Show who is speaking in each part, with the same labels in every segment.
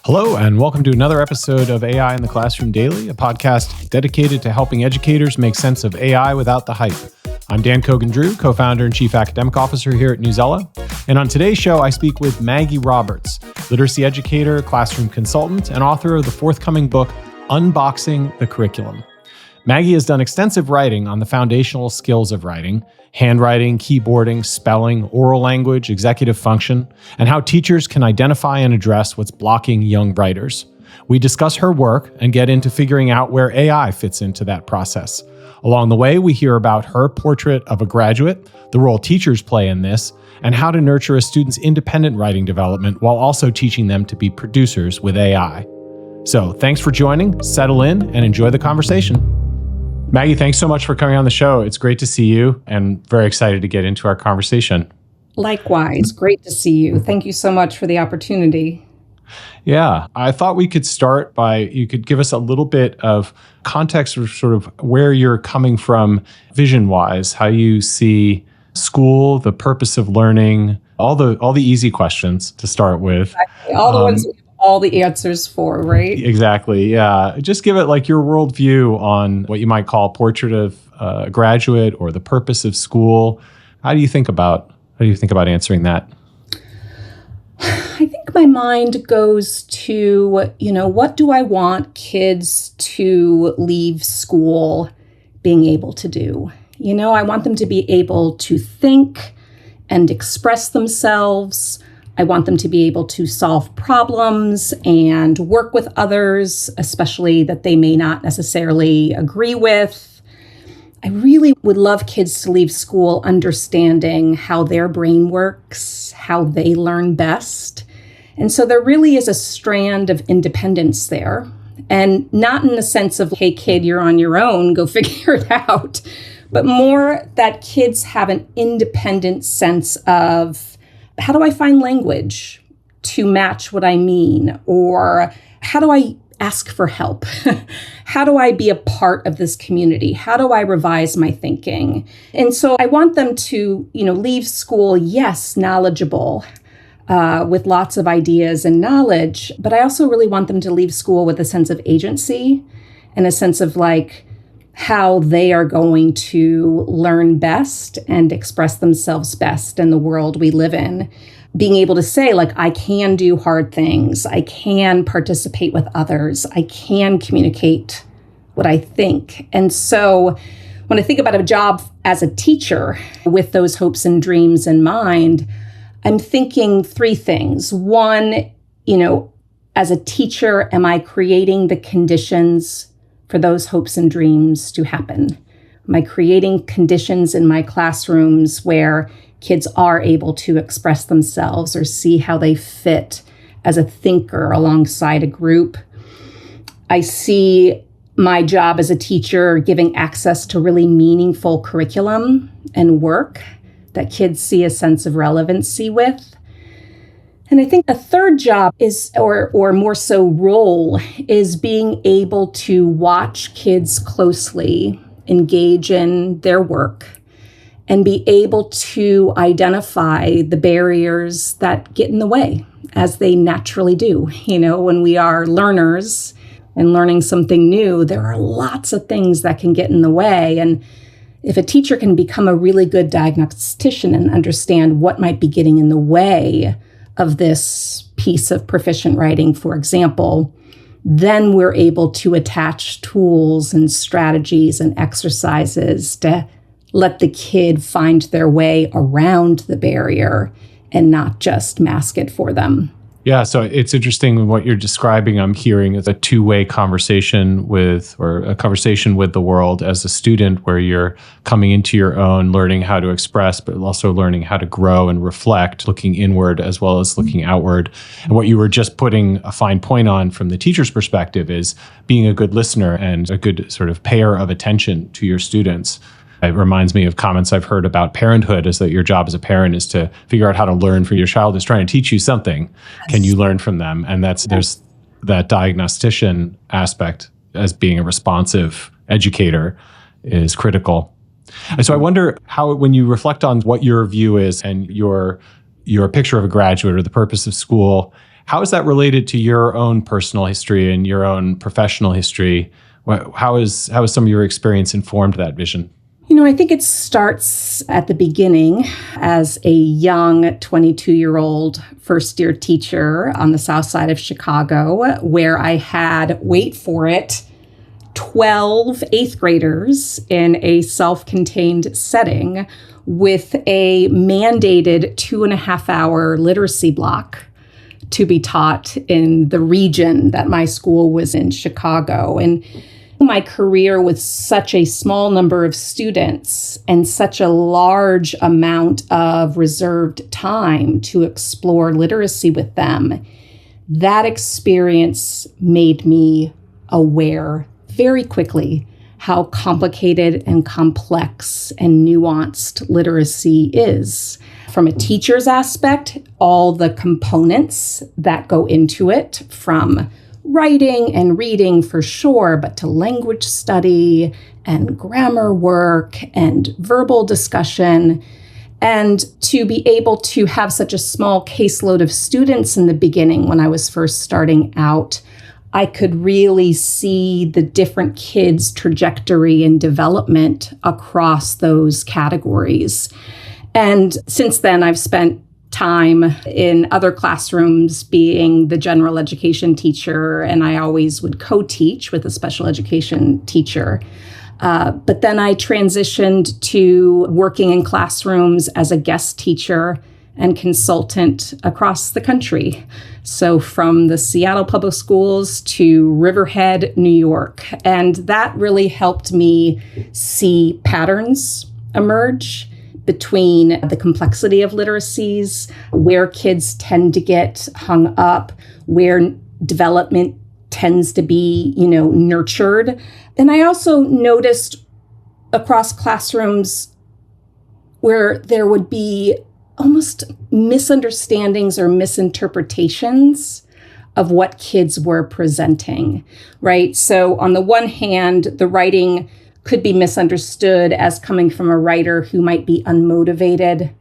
Speaker 1: Hello, and welcome to another episode of AI in the Classroom Daily, a podcast dedicated to helping educators make sense of AI without the hype. I'm Dan Cogan-Drew, co-founder and chief academic officer here at Newsella. And on today's show, I speak with Maggie Roberts, literacy educator, classroom consultant, and author of the forthcoming book, Unboxing the Curriculum. Maggie has done extensive writing on the foundational skills of writing, handwriting, keyboarding, spelling, oral language, executive function, and how teachers can identify and address what's blocking young writers. We discuss her work and get into figuring out where AI fits into that process. Along the way, we hear about her portrait of a graduate, the role teachers play in this, and how to nurture a student's independent writing development while also teaching them to be producers with AI. So thanks for joining, settle in, and enjoy the conversation. Maggie, thanks so much for coming on the show. It's great to see you and very excited to get into our conversation.
Speaker 2: Likewise, great to see you. Thank you so much for the opportunity.
Speaker 1: Yeah, I thought we could start by, you could give us a little bit of context of sort of where you're coming from vision-wise, how you see school, the purpose of learning, all the easy questions to start with.
Speaker 2: Exactly. All the ones we have all the answers for, right?
Speaker 1: Exactly, yeah. Just give it like your worldview on what you might call a portrait of a graduate or the purpose of school. How do you think about answering that?
Speaker 2: I think my mind goes to, what do I want kids to leave school being able to do? I want them to be able to think and express themselves. I want them to be able to solve problems and work with others, especially that they may not necessarily agree with. I really would love kids to leave school understanding how their brain works, how they learn best. And so there really is a strand of independence there. And not in the sense of, hey, kid, you're on your own, go figure it out, but more that kids have an independent sense of, how do I find language to match what I mean? Or how do I ask for help? How do I be a part of this community? How do I revise my thinking? And so I want them to, leave school, yes, knowledgeable, with lots of ideas and knowledge, but I also really want them to leave school with a sense of agency and a sense of how they are going to learn best and express themselves best in the world we live in. Being able to say, I can do hard things. I can participate with others. I can communicate what I think. And so when I think about a job as a teacher with those hopes and dreams in mind, I'm thinking three things. One, as a teacher, am I creating the conditions for those hopes and dreams to happen? Am I creating conditions in my classrooms where kids are able to express themselves or see how they fit as a thinker alongside a group? I see my job as a teacher giving access to really meaningful curriculum and work that kids see a sense of relevancy with. And I think a third job is, or more so role, is being able to watch kids closely, engage in their work, and be able to identify the barriers that get in the way, as they naturally do. When we are learners and learning something new, there are lots of things that can get in the way. And if a teacher can become a really good diagnostician and understand what might be getting in the way of this piece of proficient writing, for example, then we're able to attach tools and strategies and exercises to let the kid find their way around the barrier and not just mask it for them.
Speaker 1: Yeah, so it's interesting what you're describing. I'm hearing as a two-way conversation with the world as a student, where you're coming into your own, learning how to express, but also learning how to grow and reflect, looking inward as well as looking outward. And what you were just putting a fine point on from the teacher's perspective is being a good listener and a good sort of payer of attention to your students. It reminds me of comments I've heard about parenthood, is that your job as a parent is to figure out how to learn from your child is trying to teach you something. Can you learn from them? And there's that diagnostician aspect as being a responsive educator is critical. And so I wonder how, when you reflect on what your view is and your picture of a graduate or the purpose of school, How is that related to your own personal history and your own professional history? How has some of your experience informed that vision?
Speaker 2: I think it starts at the beginning as a young 22-year-old first-year teacher on the south side of Chicago, where I had, wait for it, 12 eighth graders in a self-contained setting with a mandated 2.5-hour literacy block to be taught in the region that my school was in, Chicago. And my career with such a small number of students and such a large amount of reserved time to explore literacy with them, that experience made me aware very quickly how complicated and complex and nuanced literacy is. From a teacher's aspect, all the components that go into it, from writing and reading for sure, but to language study and grammar work and verbal discussion. And to be able to have such a small caseload of students in the beginning when I was first starting out, I could really see the different kids' trajectory and development across those categories. And since then, I've spent time in other classrooms being the general education teacher, and I always would co-teach with a special education teacher. But then I transitioned to working in classrooms as a guest teacher and consultant across the country. So from the Seattle Public Schools to Riverhead, New York. And that really helped me see patterns emerge between the complexity of literacies, where kids tend to get hung up, where development tends to be, nurtured. And I also noticed across classrooms where there would be almost misunderstandings or misinterpretations of what kids were presenting, right? So on the one hand, the writing could be misunderstood as coming from a writer who might be unmotivated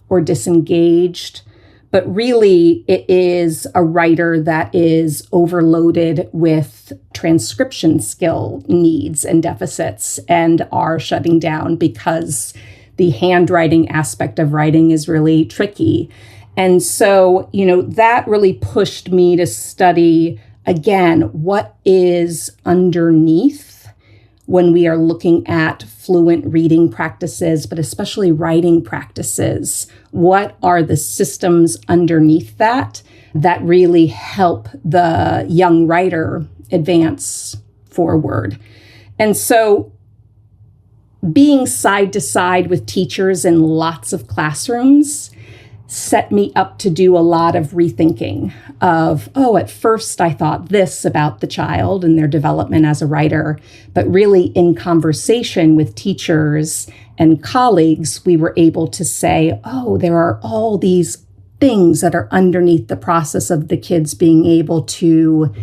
Speaker 2: or disengaged, but really it is a writer that is overloaded with transcription skill needs and deficits and are shutting down because the handwriting aspect of writing is really tricky. And so, that really pushed me to study, again, what is underneath when we are looking at fluent reading practices, but especially writing practices. What are the systems underneath that really help the young writer advance forward? And so being side to side with teachers in lots of classrooms set me up to do a lot of rethinking of, at first I thought this about the child and their development as a writer, but really in conversation with teachers and colleagues, we were able to say, there are all these things that are underneath the process of the kids being able to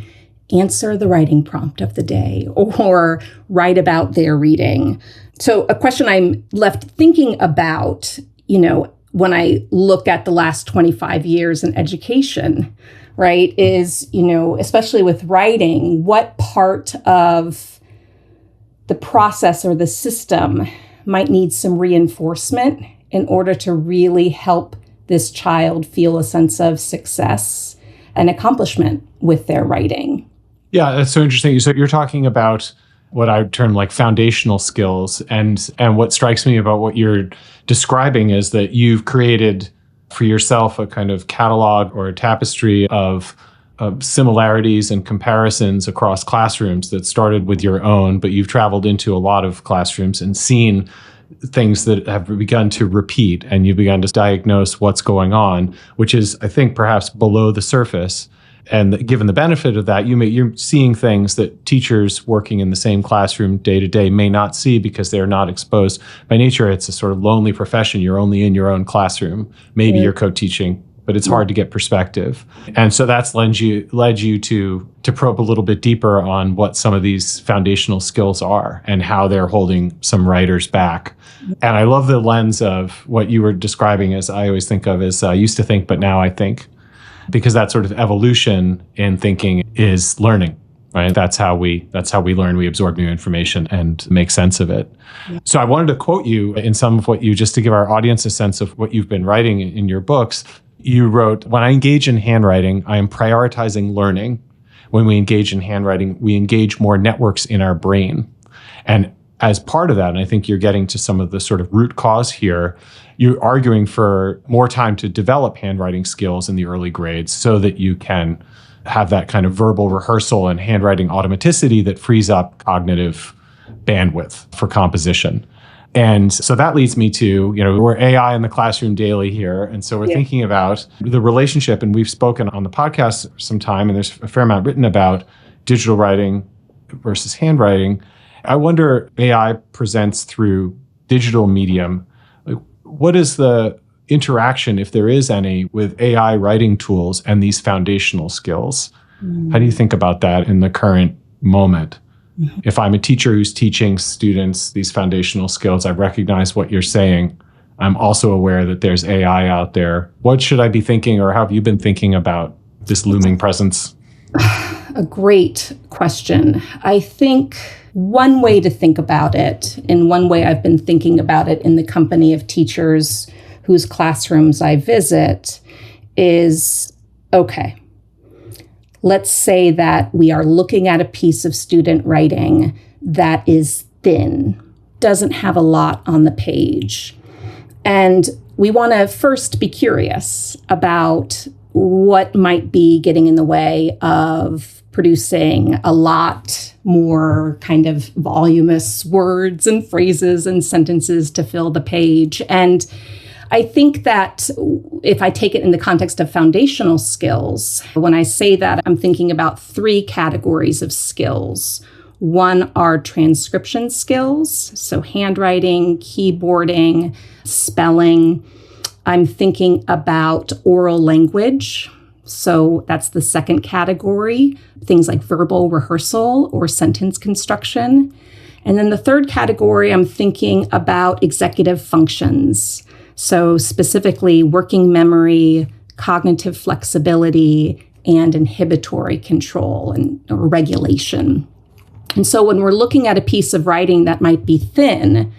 Speaker 2: answer the writing prompt of the day or write about their reading. So a question I'm left thinking about, when I look at the last 25 years in education, right, is, especially with writing, what part of the process or the system might need some reinforcement in order to really help this child feel a sense of success and accomplishment with their writing?
Speaker 1: Yeah, that's so interesting. So you're talking about what I would term like foundational skills. And what strikes me about what you're describing is that you've created for yourself a kind of catalog or a tapestry of similarities and comparisons across classrooms that started with your own, but you've traveled into a lot of classrooms and seen things that have begun to repeat, and you've begun to diagnose what's going on, which is, I think, perhaps below the surface. And given the benefit of that, you're seeing things that teachers working in the same classroom day to day may not see because they're not exposed. By nature, it's a sort of lonely profession. You're only in your own classroom. Maybe you're co-teaching, but it's hard to get perspective. And so that's led you to probe a little bit deeper on what some of these foundational skills are and how they're holding some writers back. And I love the lens of what you were describing as I always think of as used to think, but now I think. because that sort of evolution in thinking is learning, right? That's how we learn. We absorb new information and make sense of it. Yeah. So I wanted to quote you in some of what you, just to give our audience a sense of what you've been writing in your books. You wrote, "When I engage in handwriting, I am prioritizing learning. When we engage in handwriting, we engage more networks in our brain." And as part of that, and I think you're getting to some of the sort of root cause here, you're arguing for more time to develop handwriting skills in the early grades so that you can have that kind of verbal rehearsal and handwriting automaticity that frees up cognitive bandwidth for composition. And so that leads me to, we're AI in the classroom daily here. And so we're thinking about the relationship, and we've spoken on the podcast some time, and there's a fair amount written about digital writing versus handwriting. I wonder, AI presents through digital medium. What is the interaction, if there is any, with AI writing tools and these foundational skills? How do you think about that in the current moment? If I'm a teacher who's teaching students these foundational skills, I recognize what you're saying. I'm also aware that there's AI out there. What should I be thinking, or how have you been thinking about this looming presence?
Speaker 2: A great question. I think one way to think about it, and one way I've been thinking about it in the company of teachers whose classrooms I visit, is, okay, let's say that we are looking at a piece of student writing that is thin, doesn't have a lot on the page. And we want to first be curious about what might be getting in the way of producing a lot more kind of voluminous words and phrases and sentences to fill the page. And I think that if I take it in the context of foundational skills, when I say that, I'm thinking about three categories of skills. One are transcription skills, so handwriting, keyboarding, spelling. I'm thinking about oral language. So that's the second category, things like verbal rehearsal or sentence construction. And then the third category, I'm thinking about executive functions. So specifically working memory, cognitive flexibility, and inhibitory control or regulation. And so when we're looking at a piece of writing that might be thin,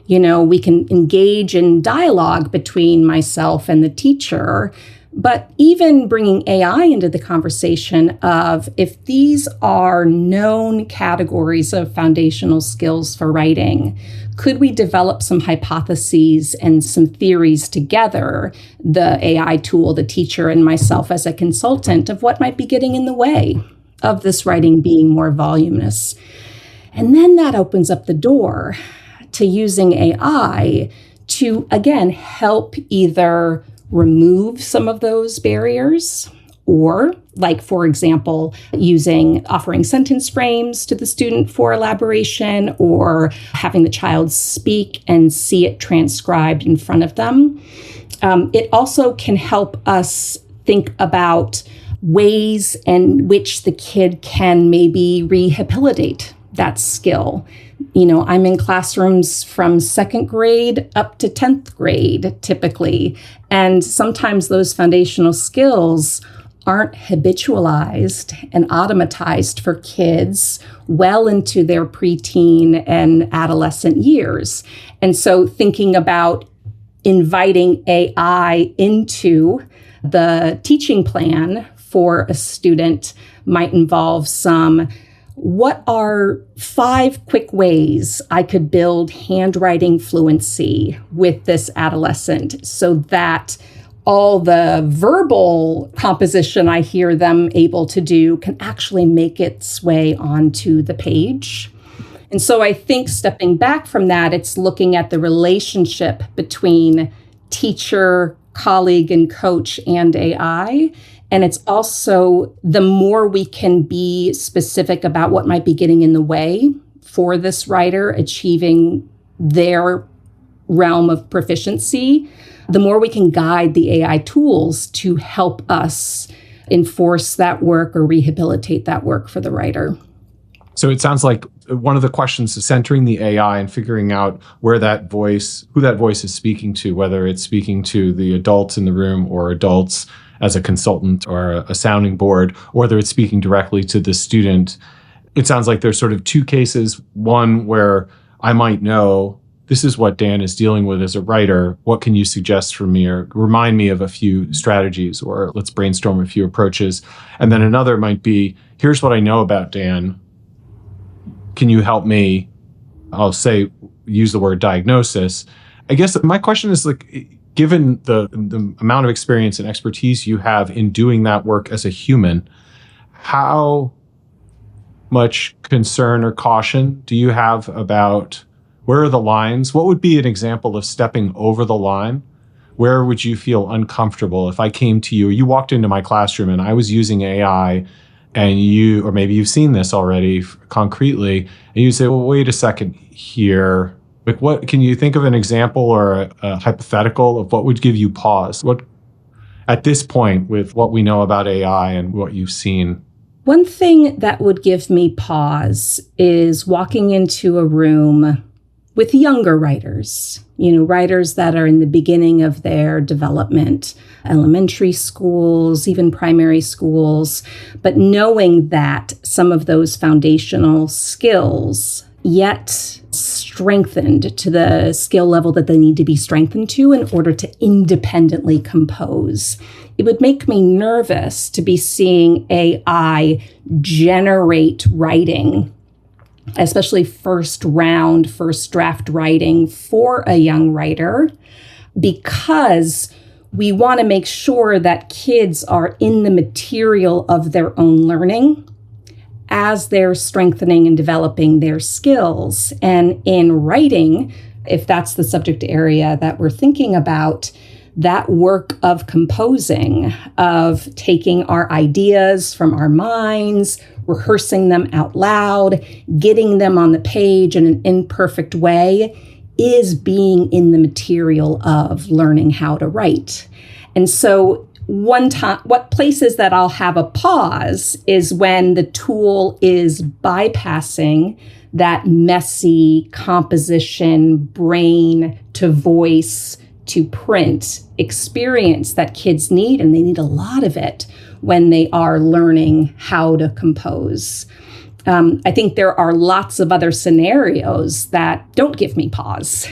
Speaker 2: we can engage in dialogue between myself and the teacher, but even bringing AI into the conversation of, if these are known categories of foundational skills for writing, could we develop some hypotheses and some theories together, the AI tool, the teacher, and myself as a consultant, of what might be getting in the way of this writing being more voluminous? And then that opens up the door to using AI to, again, help either remove some of those barriers, or, like, for example, offering sentence frames to the student for elaboration, or having the child speak and see it transcribed in front of them. It also can help us think about ways in which the kid can maybe rehabilitate that skill. I'm in classrooms from second grade up to 10th grade, typically. And sometimes those foundational skills aren't habitualized and automatized for kids well into their preteen and adolescent years. And so thinking about inviting AI into the teaching plan for a student might involve what are 5 quick ways I could build handwriting fluency with this adolescent so that all the verbal composition I hear them able to do can actually make its way onto the page. And so I think stepping back from that, it's looking at the relationship between teacher, colleague, and coach and AI. And it's also, the more we can be specific about what might be getting in the way for this writer achieving their realm of proficiency, the more we can guide the AI tools to help us enforce that work or rehabilitate that work for the writer.
Speaker 1: So it sounds like one of the questions is centering the AI and figuring out who that voice is speaking to, whether it's speaking to the adults in the room or adults as a consultant or a sounding board, or whether it's speaking directly to the student. It sounds like there's sort of two cases. One where I might know, this is what Dan is dealing with as a writer. What can you suggest for me, or remind me of a few strategies, or let's brainstorm a few approaches. And then another might be, here's what I know about Dan. Can you help me? I'll say, use the word diagnosis. I guess my question is, like, given the amount of experience and expertise you have in doing that work as a human, how much concern or caution do you have about where are the lines? What would be an example of stepping over the line? Where would you feel uncomfortable if I came to you, or you walked into my classroom and I was using AI, and you, or maybe you've seen this already concretely, and you say, well, wait a second here. Like, what can you think of an example or a hypothetical of what would give you pause? What, at this point, with what we know about AI and what you've seen?
Speaker 2: One thing that would give me pause is walking into a room with younger writers, writers that are in the beginning of their development, elementary schools, even primary schools, but knowing that some of those foundational skills yet strengthened to the skill level that they need to be strengthened to in order to independently compose. It would make me nervous to be seeing AI generate writing, especially first draft writing for a young writer, because we want to make sure that kids are in the material of their own learning as they're strengthening and developing their skills. And in writing, if that's the subject area that we're thinking about, that work of composing, of taking our ideas from our minds, rehearsing them out loud, getting them on the page in an imperfect way, is being in the material of learning how to write. And so what places that I'll have a pause is when the tool is bypassing that messy composition, brain to voice to print experience that kids need, and they need a lot of it when they are learning how to compose. I think there are lots of other scenarios that don't give me pause,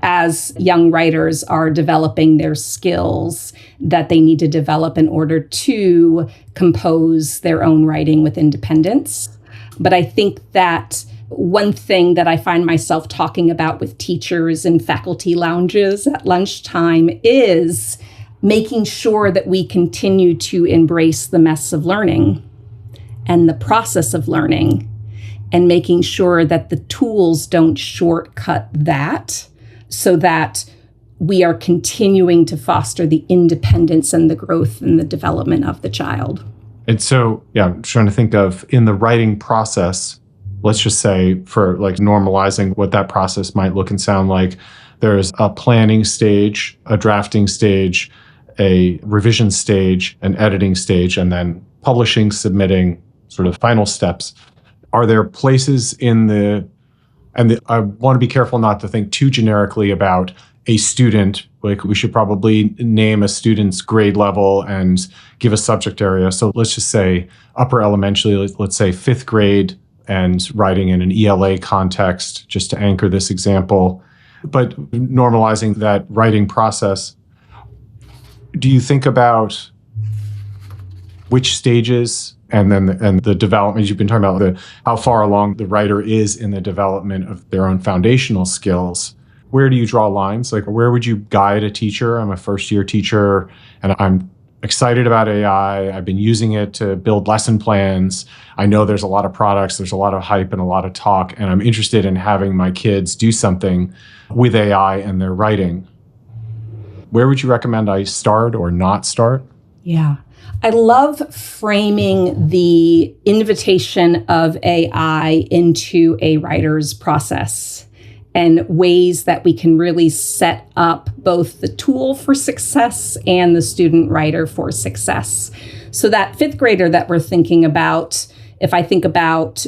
Speaker 2: as young writers are developing their skills that they need to develop in order to compose their own writing with independence. But I think that one thing that I find myself talking about with teachers in faculty lounges at lunchtime is making sure that we continue to embrace the mess of learning and the process of learning, and making sure that the tools don't shortcut that, so that we are continuing to foster the independence and the growth and the development of the child.
Speaker 1: And so, I'm trying to think of, in the writing process, let's just say, for like normalizing what that process might look and sound like, there's a planning stage, a drafting stage, a revision stage, an editing stage, and then publishing, submitting, sort of final steps. Are there places I want to be careful not to think too generically about a student. Like, we should probably name a student's grade level and give a subject area. So let's just say upper elementary, let's say 5th grade, and writing in an ELA context, just to anchor this example. But normalizing that writing process, do you think about which stages and the development you've been talking about, how far along the writer is in the development of their own foundational skills? Where do you draw lines? Like, where would you guide a teacher? I'm a first-year teacher, and I'm excited about AI. I've been using it to build lesson plans. I know there's a lot of products, there's a lot of hype and a lot of talk, and I'm interested in having my kids do something with AI and their writing. Where would you recommend I start or not start?
Speaker 2: Yeah. I love framing the invitation of AI into a writer's process and ways that we can really set up both the tool for success and the student writer for success. So that 5th grader that we're thinking about, if I think about,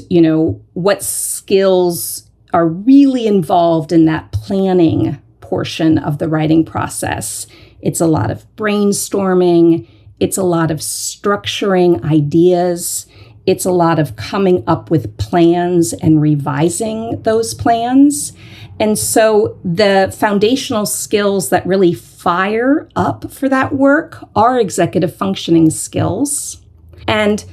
Speaker 2: what skills are really involved in that planning portion of the writing process, it's a lot of brainstorming. It's a lot of structuring ideas. It's a lot of coming up with plans and revising those plans. And so the foundational skills that really fire up for that work are executive functioning skills. And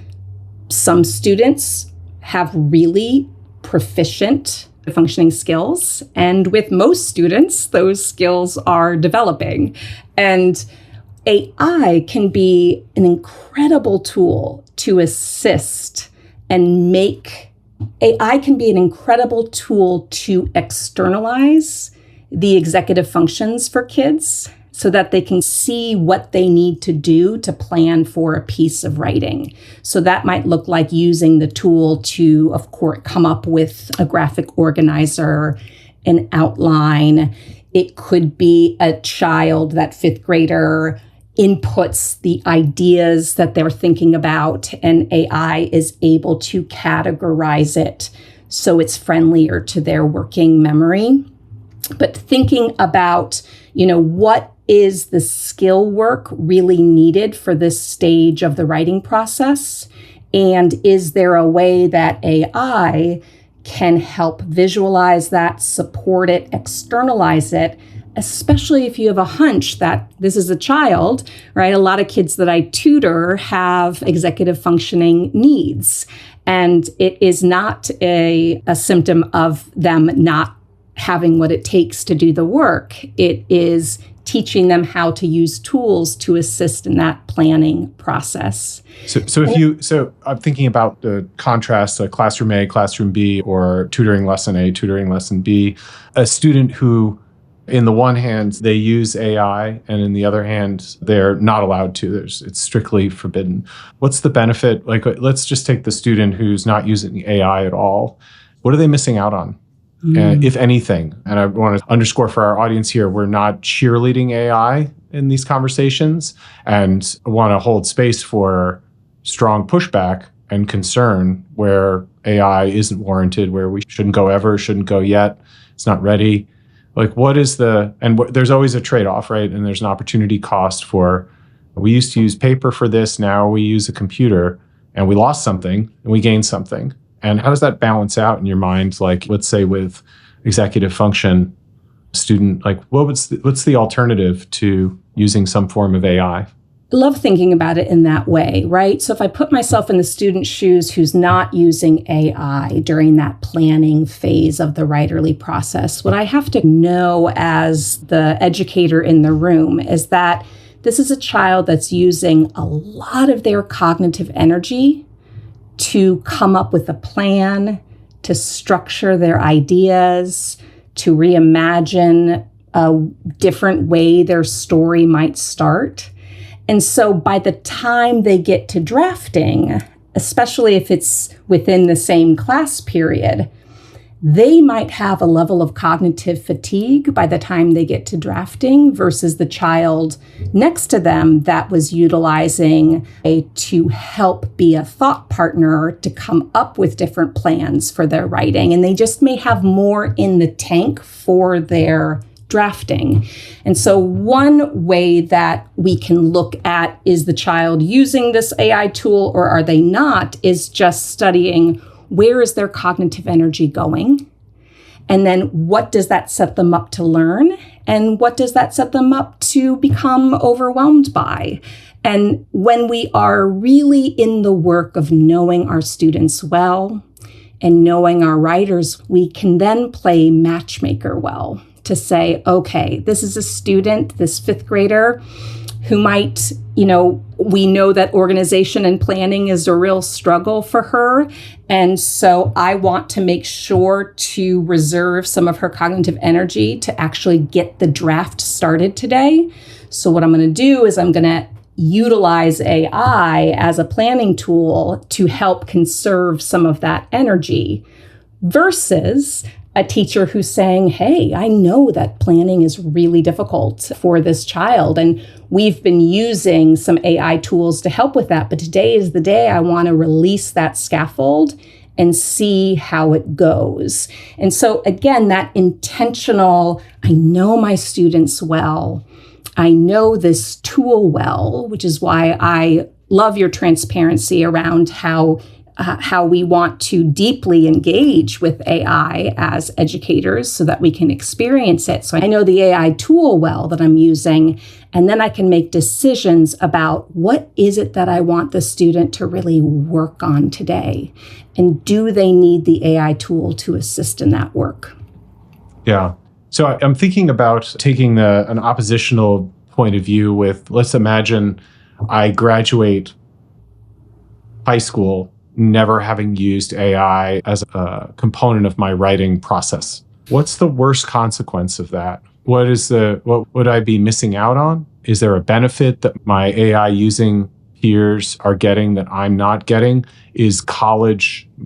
Speaker 2: some students have really proficient functioning skills. And with most students, those skills are developing. And AI can be an incredible tool to assist and AI can be an incredible tool to externalize the executive functions for kids so that they can see what they need to do to plan for a piece of writing. So that might look like using the tool to, of course, come up with a graphic organizer, an outline. It could be a child, that fifth grader, inputs the ideas that they're thinking about, and AI is able to categorize it so it's friendlier to their working memory. But thinking about, what is the skill work really needed for this stage of the writing process? And is there a way that AI can help visualize that, support it, externalize it, especially if you have a hunch that this is a child, right? A lot of kids that I tutor have executive functioning needs. And it is not a symptom of them not having what it takes to do the work. It is teaching them how to use tools to assist in that planning process.
Speaker 1: So I'm thinking about the contrast, classroom A, classroom B, or tutoring lesson A, tutoring lesson B. A student who, in the one hand, they use AI, and in the other hand, they're not allowed to. It's strictly forbidden. What's the benefit? Let's just take the student who's not using AI at all. What are they missing out on? If anything? And I want to underscore for our audience here, we're not cheerleading AI in these conversations, and want to hold space for strong pushback and concern where AI isn't warranted, where we shouldn't go ever, shouldn't go yet, it's not ready. There's always a trade-off, right? And there's an opportunity cost for, we used to use paper for this, now we use a computer, and we lost something and we gained something. And how does that balance out in your mind? Let's say with executive function student, what's the alternative to using some form of AI?
Speaker 2: I love thinking about it in that way, right? So if I put myself in the student's shoes who's not using AI during that planning phase of the writerly process, what I have to know as the educator in the room is that this is a child that's using a lot of their cognitive energy to come up with a plan, to structure their ideas, to reimagine a different way their story might start. And so by the time they get to drafting, especially if it's within the same class period, they might have a level of cognitive fatigue by the time they get to drafting versus the child next to them that was utilizing to help be a thought partner to come up with different plans for their writing. And they just may have more in the tank for their drafting. And so one way that we can look at, is the child using this AI tool or are they not, is just studying where is their cognitive energy going? And then what does that set them up to learn? And what does that set them up to become overwhelmed by? And when we are really in the work of knowing our students well and knowing our writers, we can then play matchmaker well to say, okay, this is a student, this fifth grader, who might, we know that organization and planning is a real struggle for her. And so I want to make sure to reserve some of her cognitive energy to actually get the draft started today. So what I'm going to do is I'm going to utilize AI as a planning tool to help conserve some of that energy versus a teacher who's saying, hey, I know that planning is really difficult for this child, and we've been using some AI tools to help with that, but today is the day I want to release that scaffold and see how it goes. And so again, that intentional, I know my students well, I know this tool well, which is why I love your transparency around how we want to deeply engage with AI as educators so that we can experience it. So I know the AI tool well that I'm using, and then I can make decisions about what is it that I want the student to really work on today, and do they need the AI tool to assist in that work?
Speaker 1: Yeah. So I'm thinking about taking an oppositional point of view with, let's imagine I graduate high school never having used AI as a component of my writing process. What's the worst consequence of that? What would I be missing out on? Is there a benefit that my AI using peers are getting that I'm not getting? Is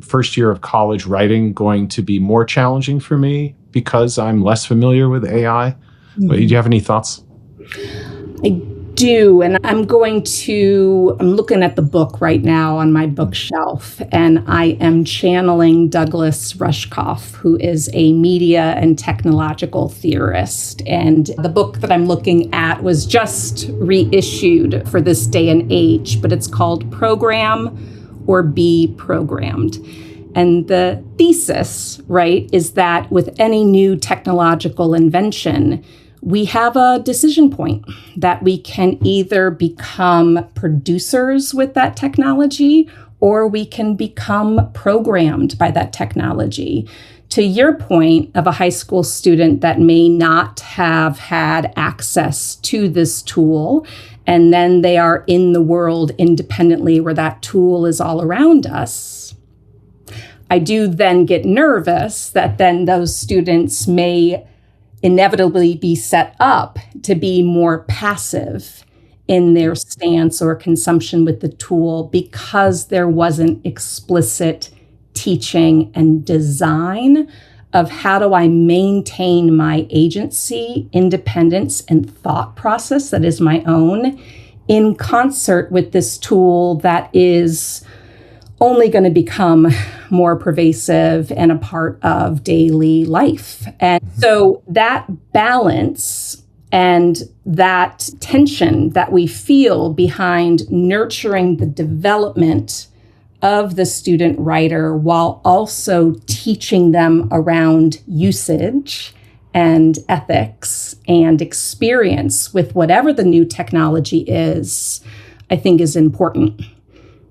Speaker 1: first year of college writing going to be more challenging for me because I'm less familiar with AI? Do you have any thoughts?
Speaker 2: I do. And I'm looking at the book right now on my bookshelf, and I am channeling Douglas Rushkoff, who is a media and technological theorist. And the book that I'm looking at was just reissued for this day and age, but it's called Program or Be Programmed. And the thesis, right, is that with any new technological invention, we have a decision point that we can either become producers with that technology, or we can become programmed by that technology. To your point of a high school student that may not have had access to this tool, and then they are in the world independently where that tool is all around us, I do then get nervous that then those students may inevitably be set up to be more passive in their stance or consumption with the tool because there wasn't explicit teaching and design of how do I maintain my agency, independence, and thought process that is my own in concert with this tool that is only going to become more pervasive and a part of daily life. And so that balance and that tension that we feel behind nurturing the development of the student writer while also teaching them around usage and ethics and experience with whatever the new technology is, I think is important.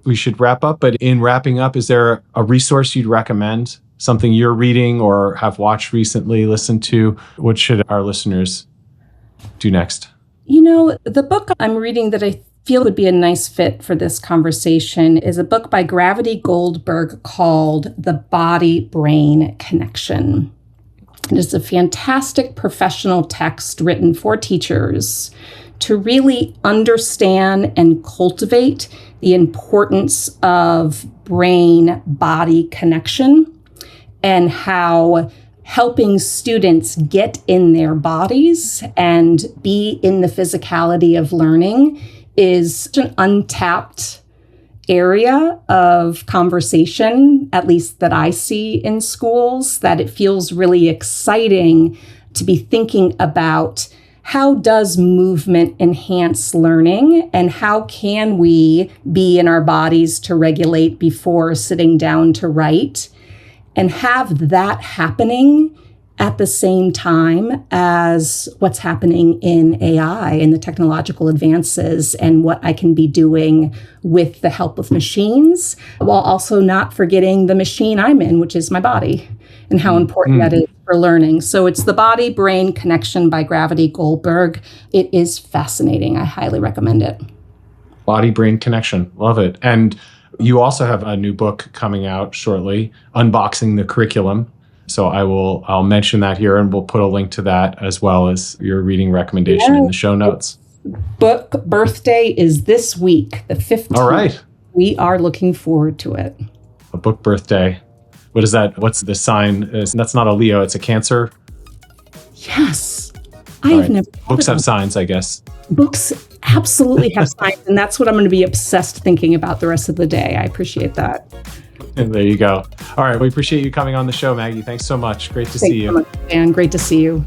Speaker 1: We should wrap up, but in wrapping up, is there a resource you'd recommend? Something you're reading or have watched recently, listened to? What should our listeners do next?
Speaker 2: You know, the book I'm reading that I feel would be a nice fit for this conversation is a book by Gravity Goldberg called The Body-Brain Connection. It is a fantastic professional text written for teachers to really understand and cultivate the importance of brain-body connection and how helping students get in their bodies and be in the physicality of learning is an untapped area of conversation, at least that I see in schools, that it feels really exciting to be thinking about how does movement enhance learning and how can we be in our bodies to regulate before sitting down to write and have that happening at the same time as what's happening in AI and the technological advances and what I can be doing with the help of machines, while also not forgetting the machine I'm in, which is my body, and how important that is for learning. So it's The Body-Brain Connection by Gravity Goldberg. It is fascinating. I highly recommend it.
Speaker 1: Body-Brain Connection. Love it. And you also have a new book coming out shortly, Unboxing the Curriculum. So I'll mention that here, and we'll put a link to that as well as your reading recommendation in the show notes.
Speaker 2: Book birthday is this week, the 15th.
Speaker 1: All right.
Speaker 2: We are looking forward to it.
Speaker 1: A book birthday. What is that? What's the sign? That's not a Leo, it's a Cancer.
Speaker 2: Yes. I've never.
Speaker 1: Books have signs, I guess.
Speaker 2: Books absolutely have signs, and that's what I'm going to be obsessed thinking about the rest of the day. I appreciate that.
Speaker 1: And there you go. All right. We appreciate you coming on the show, Maggie. Thanks so much. Great to see you.
Speaker 2: Thanks so much, Dan. Great to see you.